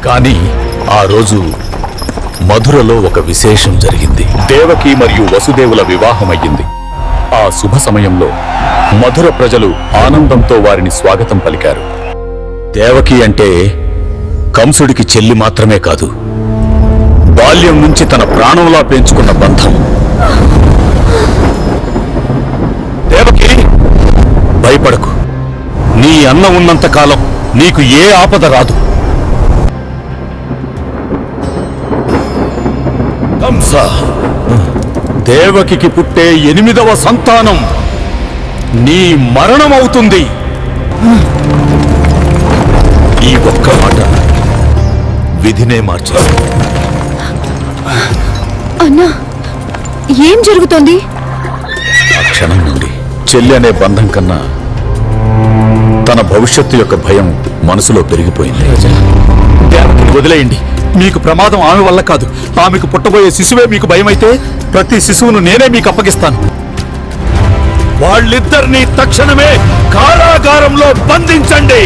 కానీ ఆ రోజు మధురలో ఒక విశేషం జరిగింది. దేవకి మరియు వసుదేవుల వివాహమయ్యింది. ఆ శుభ సమయంలో మధుర ప్రజలు ఆనందంతో వారిని స్వాగతం పలికారు. దేవకి అంటే కంసుడికి చెల్లి మాత్రమే కాదు, బాల్యం నుంచి తన ప్రాణంలా పెంచుకున్న బంధం. దేవకి, భయపడకు. నీ అన్న ఉన్నంతకాలం నీకు ఏ ఆపద రాదు. కంస, దేవకికి పుట్టే 8వ సంతానం నీ మరణమవుతుంది. ఈ ఒక్క మాట విధినే మార్చేస్తుంది. అన్నా, ఏం జరుగుతోంది? ఆ క్షణం నుండి చెల్లి అనే బంధం కన్నా తన భవిష్యత్తు యొక్క భయం మనసులో పెరిగిపోయింది. దేవకిని వదిలేయండి. మీకు ప్రమాదం ఆమె వల్ల కాదు, ఆమెకు పుట్టబోయే శిశువే మీకు భయమైతే ప్రతి శిశువును నేనే మీకు అప్పగిస్తాను. వాళ్ళిద్దరినీ తక్షణమే కారాగారంలో బంధించండి.